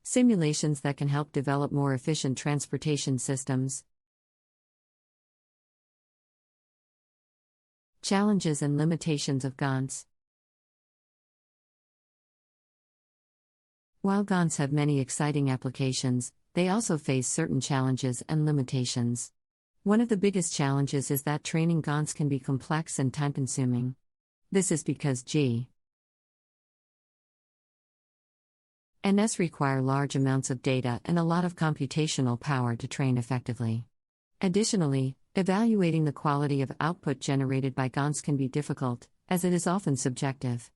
Simulations that can help develop more efficient transportation systems. Challenges and limitations of GANs. While GANs have many exciting applications, they also face certain challenges and limitations. One of the biggest challenges is that training GANs can be complex and time-consuming. This is because GANs require large amounts of data and a lot of computational power to train effectively. Additionally, evaluating the quality of output generated by GANs can be difficult, as it is often subjective.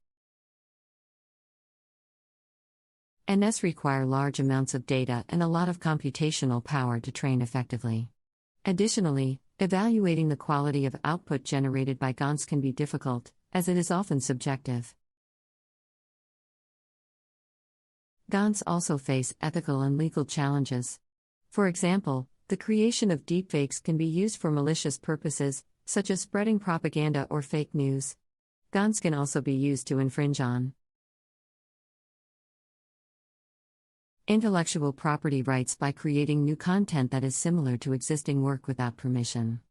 GANs require large amounts of data and a lot of computational power to train effectively. Additionally, evaluating the quality of output generated by GANs can be difficult, as it is often subjective. GANs also face ethical and legal challenges. For example, the creation of deepfakes can be used for malicious purposes, such as spreading propaganda or fake news. GANs can also be used to infringe on intellectual property rights by creating new content that is similar to existing work without permission.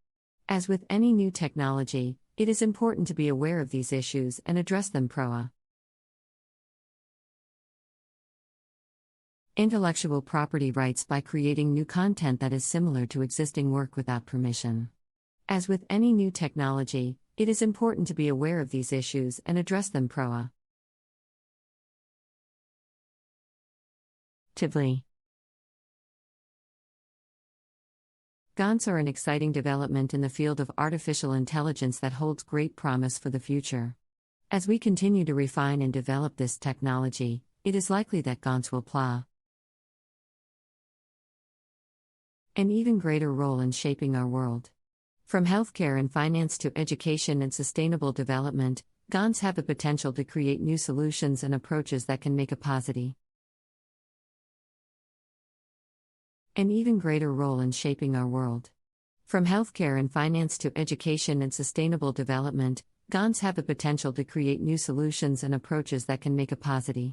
As with any new technology, it is important to be aware of these issues and address them proactively. Intellectual property rights by creating new content that is similar to existing work without permission. As with any new technology, it is important to be aware of these issues and address them proactively. GANs are an exciting development in the field of artificial intelligence that holds great promise for the future. As we continue to refine and develop this technology, it is likely that GANs will play an even greater role in shaping our world. From healthcare and finance to education and sustainable development, GANs have the potential to create new solutions and approaches that can make a positive an even greater role in shaping our world. From healthcare and finance to education and sustainable development, GANs have the potential to create new solutions and approaches that can make a positive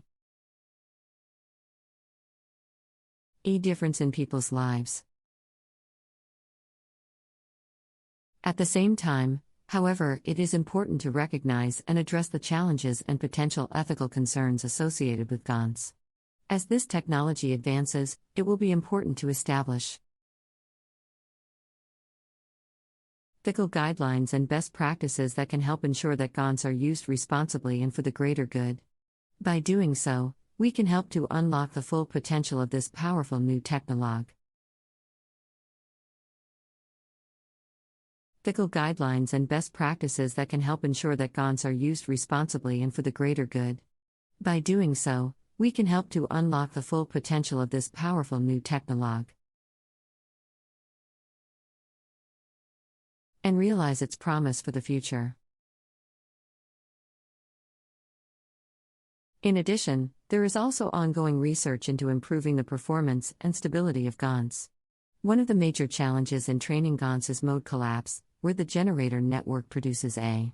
difference in people's lives. At the same time, however, it is important to recognize and address the challenges and potential ethical concerns associated with GANs. As this technology advances, it will be important to establish ethical guidelines and best practices that can help ensure that GANs are used responsibly and for the greater good. By doing so, we can help to unlock the full potential of this powerful new technology. Ethical guidelines and best practices that can help ensure that GANs are used responsibly and for the greater good. By doing so, we can help to unlock the full potential of this powerful new technology and realize its promise for the future. In addition, there is also ongoing research into improving the performance and stability of GANs. One of the major challenges in training GANs is mode collapse, where the generator network produces a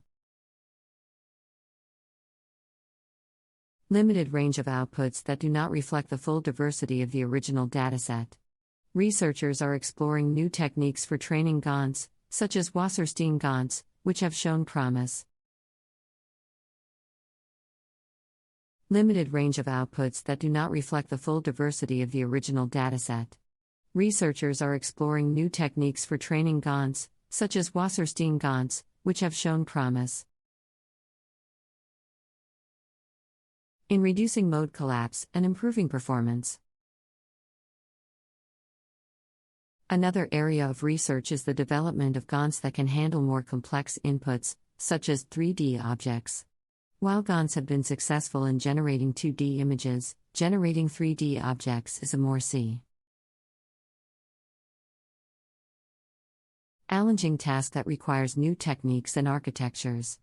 limited range of outputs that do not reflect the full diversity of the original dataset. Researchers are exploring new techniques for training GANs, such as Wasserstein GANs, which have shown promise. Limited range of outputs that do not reflect the full diversity of the original dataset. Researchers are exploring new techniques for training GANs, such as Wasserstein GANs, which have shown promise in reducing mode collapse and improving performance. Another area of research is the development of GANs that can handle more complex inputs, such as 3D objects. While GANs have been successful in generating 2D images, generating 3D objects is a more challenging task that requires new techniques and architectures.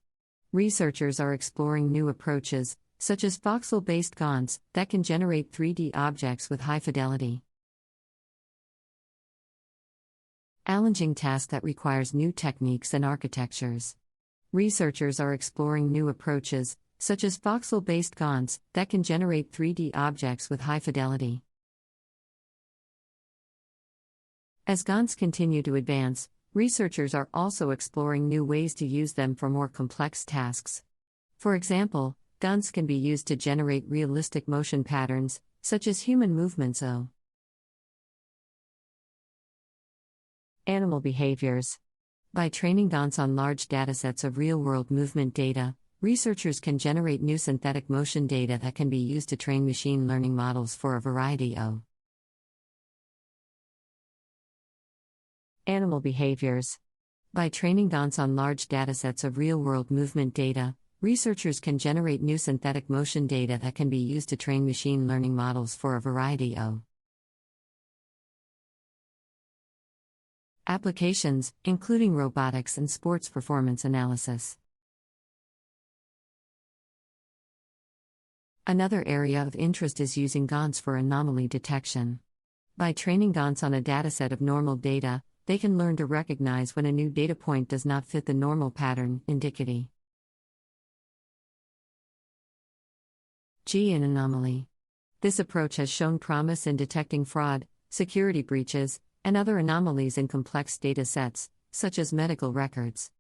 Researchers are exploring new approaches, such as voxel-based GANs, that can generate 3D objects with high fidelity. Challenging task that requires new techniques and architectures. Researchers are exploring new approaches, such as voxel-based GANs, that can generate 3D objects with high fidelity. As GANs continue to advance, researchers are also exploring new ways to use them for more complex tasks. For example, GANs can be used to generate realistic motion patterns, such as human movements. Animal behaviors. By training GANs on large datasets of real-world movement data, researchers can generate new synthetic motion data that can be used to train machine learning models for a variety of animal behaviors. By training GANs on large datasets of real-world movement data, researchers can generate new synthetic motion data that can be used to train machine learning models for a variety of applications, including robotics and sports performance analysis. Another area of interest is using GANs for anomaly detection. By training GANs on a dataset of normal data, they can learn to recognize when a new data point does not fit the normal pattern indicator. Gene anomaly. This approach has shown promise in detecting fraud, security breaches, and other anomalies in complex data sets, such as medical records.